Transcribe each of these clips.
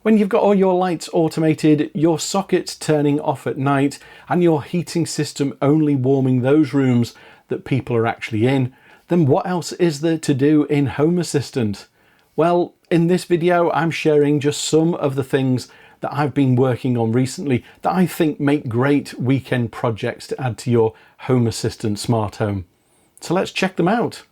When you've got all your lights automated, your sockets turning off at night, and your heating system only warming those rooms that people are actually in, then what else is there to do in Home Assistant? Well, in this video, I'm sharing just some of the things that I've been working on recently that I think make great weekend projects to add to your Home Assistant smart home. So let's check them out.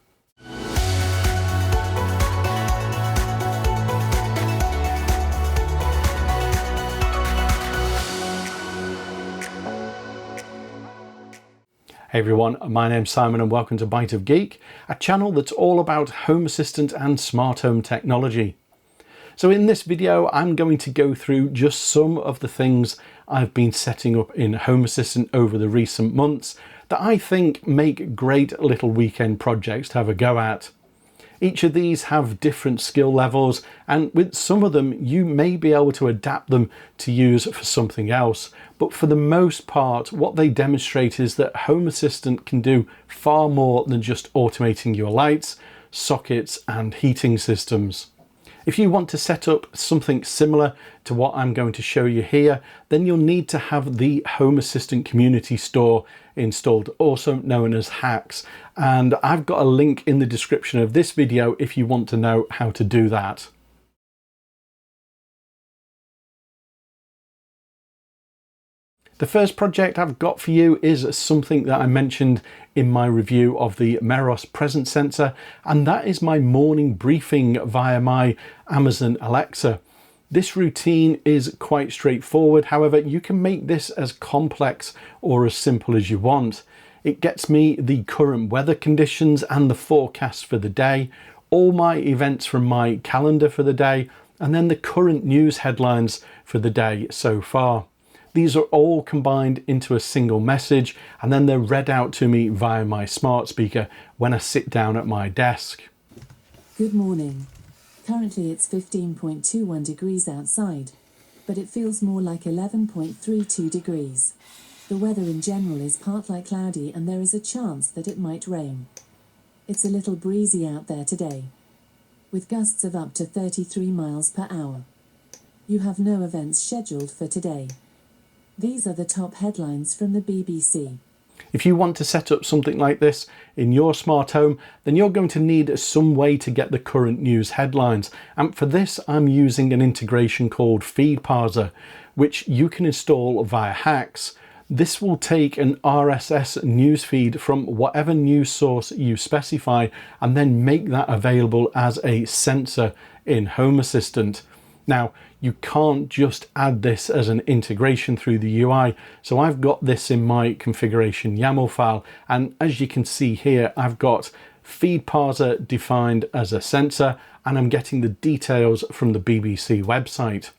Hey everyone, my name's Simon and welcome to Byte of Geek, a channel that's all about Home Assistant and smart home technology. So in this video, I'm going to go through just some of the things I've been setting up in Home Assistant over the recent months that I think make great little weekend projects to have a go at. Each of these have different skill levels, and with some of them you may be able to adapt them to use for something else. But for the most part, what they demonstrate is that Home Assistant can do far more than just automating your lights, sockets and heating systems. If you want to set up something similar to what I'm going to show you here, then you'll need to have the Home Assistant Community Store installed, also known as Hacks. And I've got a link in the description of this video if you want to know how to do that. The first project I've got for you is something that I mentioned in my review of the Meros presence sensor, and that is my morning briefing via my Amazon Alexa. This routine is quite straightforward, however you can make this as complex or as simple as you want. It gets me the current weather conditions and the forecast for the day, all my events from my calendar for the day, and then the current news headlines for the day so far. These are all combined into a single message, and then they're read out to me via my smart speaker when I sit down at my desk. Good morning. Currently it's 15.21 degrees outside, but it feels more like 11.32 degrees. The weather in general is partly cloudy and there is a chance that it might rain. It's a little breezy out there today, with gusts of up to 33 miles per hour. You have no events scheduled for today. These are the top headlines from the BBC. If you want to set up something like this in your smart home, then you're going to need some way to get the current news headlines. And for this, I'm using an integration called Feed Parser, which you can install via Hacks. This will take an RSS newsfeed from whatever news source you specify and then make that available as a sensor in Home Assistant. Now, you can't just add this as an integration through the UI, so I've got this in my configuration YAML file, and as you can see here, I've got Feed Parser defined as a sensor, and I'm getting the details from the BBC website.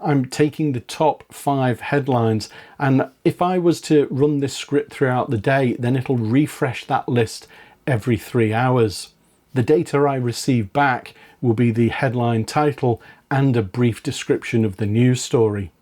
I'm taking the top 5 headlines, and if I was to run this script throughout the day, then it'll refresh that list every 3 hours. The data I receive back will be the headline title and a brief description of the news story.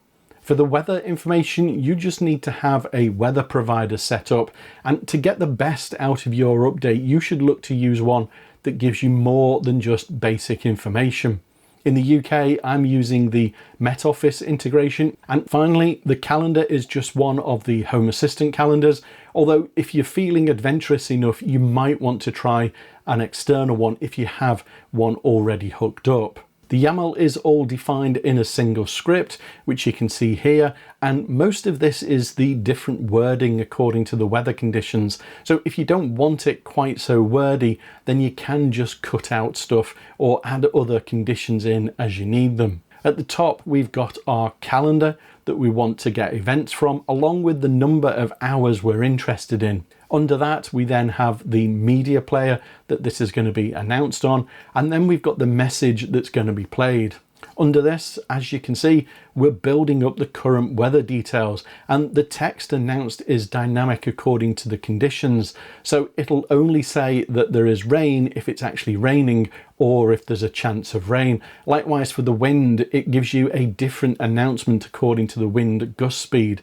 For the weather information, you just need to have a weather provider set up, and to get the best out of your update, you should look to use one that gives you more than just basic information. In the UK, I'm using the Met Office integration. And finally, the calendar is just one of the Home Assistant calendars, although if you're feeling adventurous enough, you might want to try an external one if you have one already hooked up. The YAML is all defined in a single script, which you can see here, and most of this is the different wording according to the weather conditions. So if you don't want it quite so wordy, then you can just cut out stuff or add other conditions in as you need them. At the top, we've got our calendar that we want to get events from, along with the number of hours we're interested in. Under that, we then have the media player that this is going to be announced on, and then we've got the message that's going to be played. Under this, as you can see, we're building up the current weather details, and the text announced is dynamic according to the conditions. So it'll only say that there is rain if it's actually raining or if there's a chance of rain. Likewise for the wind, it gives you a different announcement according to the wind gust speed.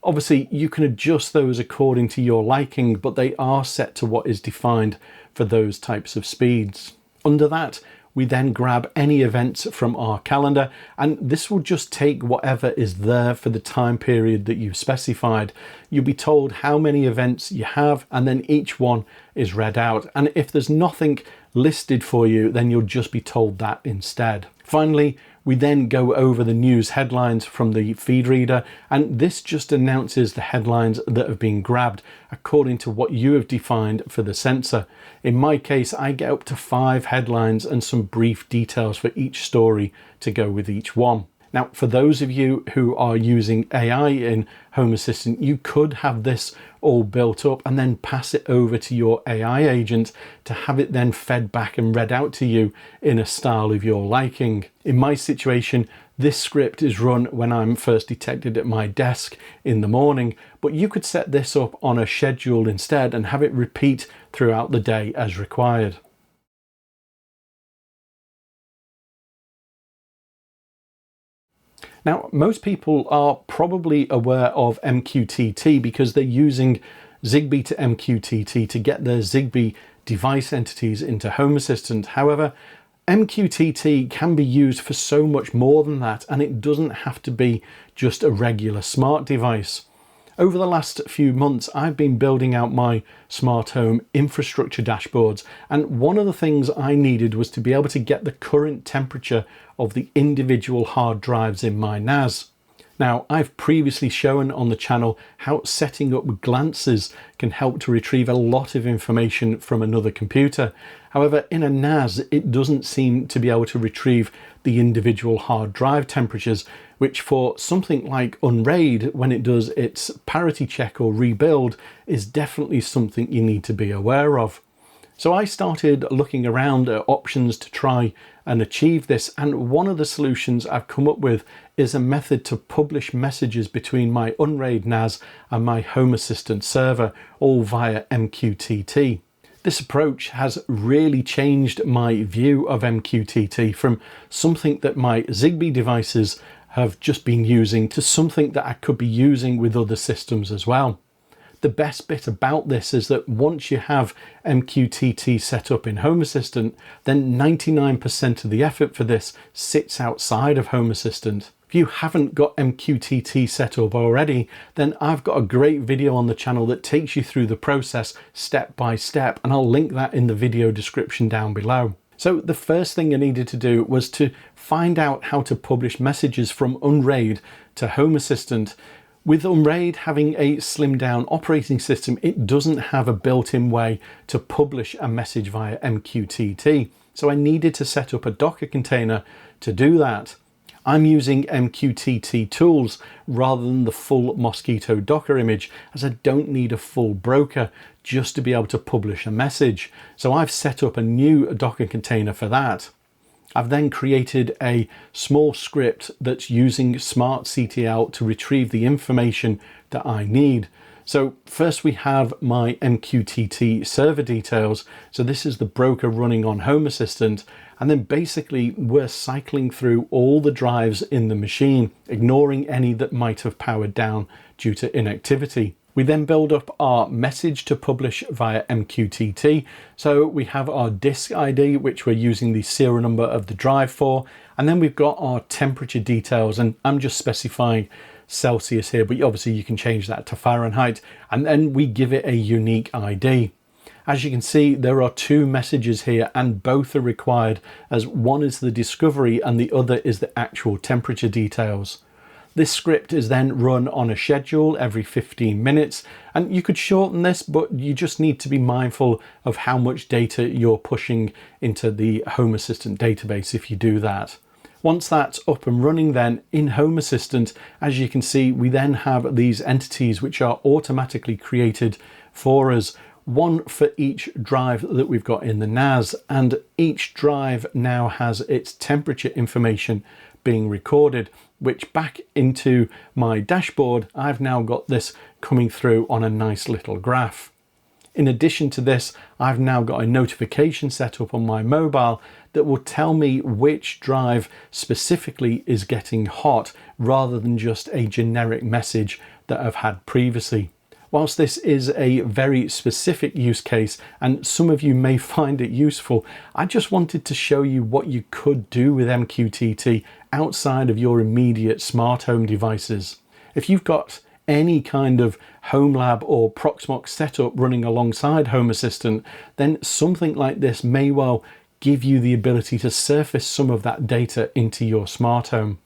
Obviously, you can adjust those according to your liking, but they are set to what is defined for those types of speeds. Under that, we then grab any events from our calendar, and this will just take whatever is there for the time period that you've specified. You'll be told how many events you have, and then each one is read out. And if there's nothing listed for you, then you'll just be told that instead. Finally, we then go over the news headlines from the feed reader, and this just announces the headlines that have been grabbed according to what you have defined for the sensor. In my case, I get up to 5 headlines and some brief details for each story to go with each one. Now, for those of you who are using AI in Home Assistant, you could have this all built up and then pass it over to your AI agent to have it then fed back and read out to you in a style of your liking. In my situation, this script is run when I'm first detected at my desk in the morning, but you could set this up on a schedule instead and have it repeat throughout the day as required. Now, most people are probably aware of MQTT because they're using Zigbee to MQTT to get their Zigbee device entities into Home Assistant. However, MQTT can be used for so much more than that, and it doesn't have to be just a regular smart device. Over the last few months, I've been building out my smart home infrastructure dashboards, and one of the things I needed was to be able to get the current temperature of the individual hard drives in my NAS. Now, I've previously shown on the channel how setting up glances can help to retrieve a lot of information from another computer. However, in a NAS, it doesn't seem to be able to retrieve the individual hard drive temperatures, which for something like Unraid, when it does its parity check or rebuild, is definitely something you need to be aware of. So I started looking around at options to try and achieve this, and one of the solutions I've come up with is a method to publish messages between my Unraid NAS and my Home Assistant server, all via MQTT. This approach has really changed my view of MQTT from something that my Zigbee devices have just been using to something that I could be using with other systems as well. The best bit about this is that once you have MQTT set up in Home Assistant, then 99% of the effort for this sits outside of Home Assistant. If you haven't got MQTT set up already, then I've got a great video on the channel that takes you through the process step by step, and I'll link that in the video description down below. So the first thing I needed to do was to find out how to publish messages from Unraid to Home Assistant. With Unraid having a slimmed down operating system, it doesn't have a built-in way to publish a message via MQTT. So I needed to set up a Docker container to do that. I'm using MQTT tools rather than the full Mosquito Docker image, as I don't need a full broker just to be able to publish a message. So I've set up a new Docker container for that. I've then created a small script that's using smartctl to retrieve the information that I need. So first we have my MQTT server details. So this is the broker running on Home Assistant. And then basically we're cycling through all the drives in the machine, ignoring any that might have powered down due to inactivity. We then build up our message to publish via MQTT. So we have our disk ID, which we're using the serial number of the drive for. And then we've got our temperature details, and I'm just specifying Celsius here, but obviously you can change that to Fahrenheit. And then we give it a unique ID. As you can see, there are 2 messages here, and both are required, as one is the discovery and the other is the actual temperature details. This script is then run on a schedule every 15 minutes, and you could shorten this, but you just need to be mindful of how much data you're pushing into the Home Assistant database if you do that. Once that's up and running, then in Home Assistant, as you can see, we then have these entities which are automatically created for us, one for each drive that we've got in the NAS, and each drive now has its temperature information being recorded, which back into my dashboard, I've now got this coming through on a nice little graph. In addition to this, I've now got a notification set up on my mobile that will tell me which drive specifically is getting hot, rather than just a generic message that I've had previously. Whilst this is a very specific use case and some of you may find it useful, I just wanted to show you what you could do with MQTT outside of your immediate smart home devices. If you've got any kind of home lab or Proxmox setup running alongside Home Assistant, then something like this may well give you the ability to surface some of that data into your smart home.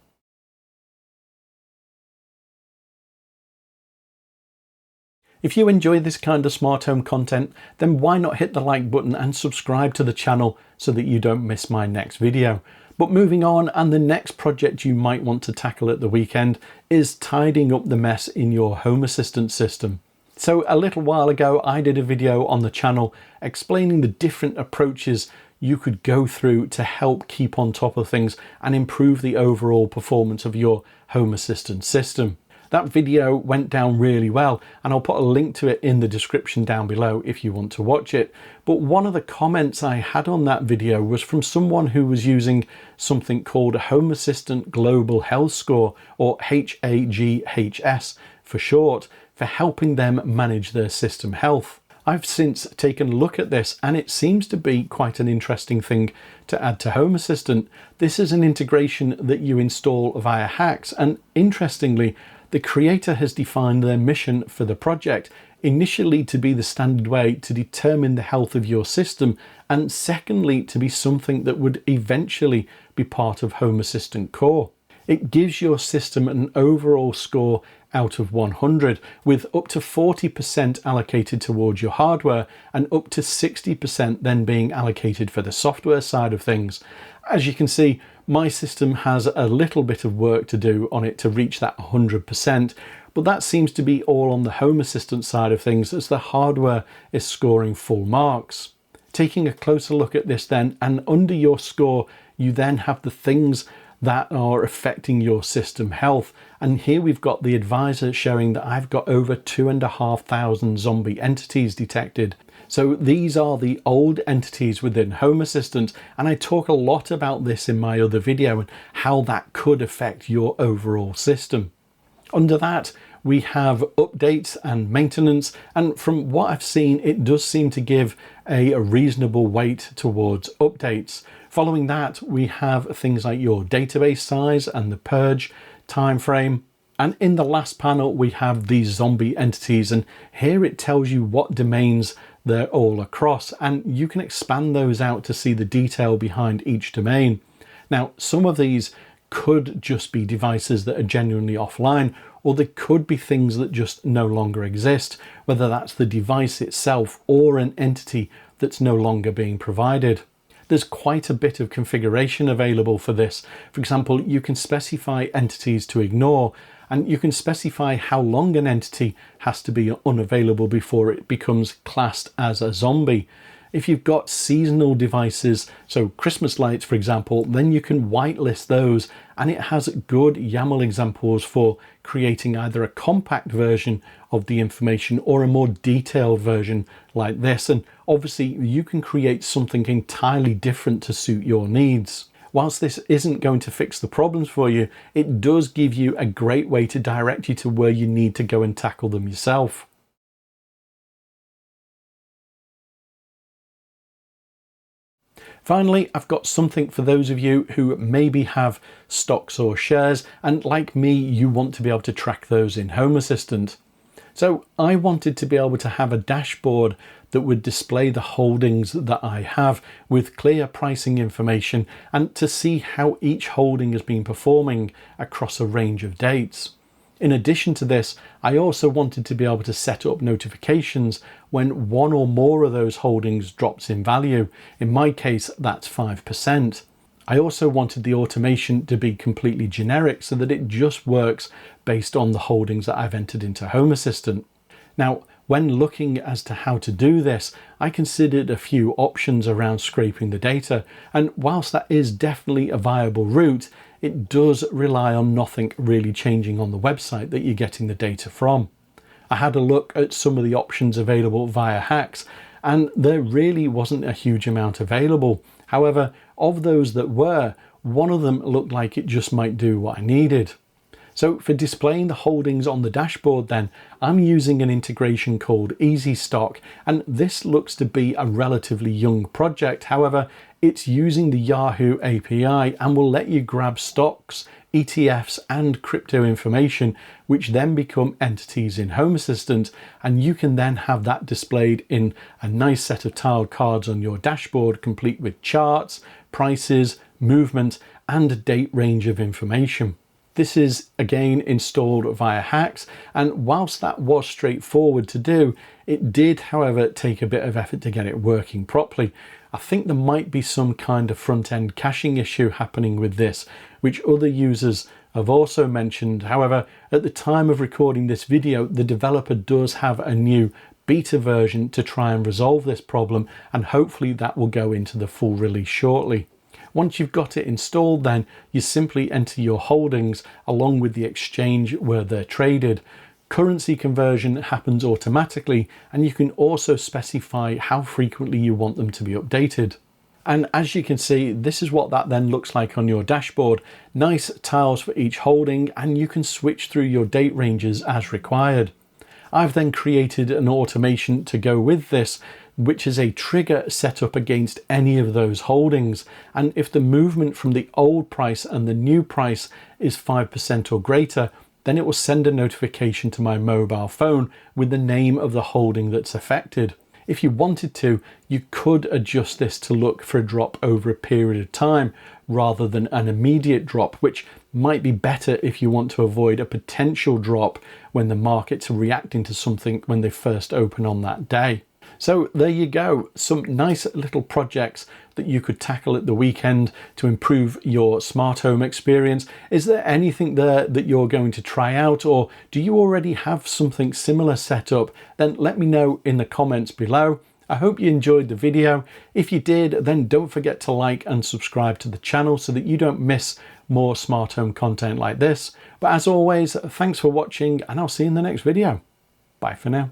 If you enjoy this kind of smart home content, then why not hit the like button and subscribe to the channel so that you don't miss my next video. But moving on, and the next project you might want to tackle at the weekend is tidying up the mess in your Home Assistant system. So a little while ago, I did a video on the channel explaining the different approaches you could go through to help keep on top of things and improve the overall performance of your Home Assistant system. That video went down really well, and I'll put a link to it in the description down below if you want to watch it. But one of the comments I had on that video was from someone who was using something called Home Assistant Global Health Score, or HAGHS for short, for helping them manage their system health. I've since taken a look at this, and it seems to be quite an interesting thing to add to Home Assistant. This is an integration that you install via hacks, and interestingly, the creator has defined their mission for the project, initially to be the standard way to determine the health of your system, and secondly to be something that would eventually be part of Home Assistant Core. It gives your system an overall score out of 100, with up to 40% allocated towards your hardware and up to 60% then being allocated for the software side of things. As you can see, my system has a little bit of work to do on it to reach that 100%, but that seems to be all on the Home Assistant side of things, as the hardware is scoring full marks. Taking a closer look at this then, and under your score, you then have the things that are affecting your system health. And here we've got the advisor showing that I've got over 2,500 zombie entities detected. So these are the old entities within Home Assistant, and I talk a lot about this in my other video and how that could affect your overall system. Under that, we have updates and maintenance, and from what I've seen, it does seem to give a reasonable weight towards updates. Following that, we have things like your database size and the purge time frame. And in the last panel, we have these zombie entities, and here it tells you what domains they're all across, and you can expand those out to see the detail behind each domain. Now, some of these could just be devices that are genuinely offline, or they could be things that just no longer exist, whether that's the device itself or an entity that's no longer being provided. There's quite a bit of configuration available for this. For example, you can specify entities to ignore, and you can specify how long an entity has to be unavailable before it becomes classed as a zombie. If you've got seasonal devices, so Christmas lights for example, then you can whitelist those, and it has good YAML examples for creating either a compact version of the information or a more detailed version like this. And obviously you can create something entirely different to suit your needs. Whilst this isn't going to fix the problems for you, it does give you a great way to direct you to where you need to go and tackle them yourself. Finally, I've got something for those of you who maybe have stocks or shares, and like me, you want to be able to track those in Home Assistant. So I wanted to be able to have a dashboard that would display the holdings that I have with clear pricing information, and to see how each holding has been performing across a range of dates. In addition to this, I also wanted to be able to set up notifications when one or more of those holdings drops in value. In my case, that's 5%. I also wanted the automation to be completely generic so that it just works based on the holdings that I've entered into Home Assistant. Now, when looking as to how to do this, I considered a few options around scraping the data, and whilst that is definitely a viable route, it does rely on nothing really changing on the website that you're getting the data from. I had a look at some of the options available via hacks, and there really wasn't a huge amount available. However, of those that were, one of them looked like it just might do what I needed. So for displaying the holdings on the dashboard then, I'm using an integration called Easy Stock, and this looks to be a relatively young project. However, it's using the Yahoo API and will let you grab stocks, ETFs and crypto information, which then become entities in Home Assistant, and you can then have that displayed in a nice set of tiled cards on your dashboard, complete with charts, prices, movement and a date range of information. This is again installed via Hacks, and whilst that was straightforward to do, it did however take a bit of effort to get it working properly. I think there might be some kind of front-end caching issue happening with this, which other users have also mentioned. However, at the time of recording this video, the developer does have a new beta version to try and resolve this problem, and hopefully that will go into the full release shortly. Once you've got it installed then, you simply enter your holdings along with the exchange where they're traded. Currency conversion happens automatically, and you can also specify how frequently you want them to be updated. And as you can see, this is what that then looks like on your dashboard. Nice tiles for each holding, and you can switch through your date ranges as required. I've then created an automation to go with this, which is a trigger set up against any of those holdings. And if the movement from the old price and the new price is 5% or greater, then it will send a notification to my mobile phone with the name of the holding that's affected. If you wanted to, you could adjust this to look for a drop over a period of time rather than an immediate drop, which might be better if you want to avoid a potential drop when the markets are reacting to something when they first open on that day. So there you go, some nice little projects that you could tackle at the weekend to improve your smart home experience. Is there anything there that you're going to try out, or do you already have something similar set up? Then let me know in the comments below. I hope you enjoyed the video. If you did, then don't forget to like and subscribe to the channel so that you don't miss more smart home content like this. But as always, thanks for watching, and I'll see you in the next video. Bye for now.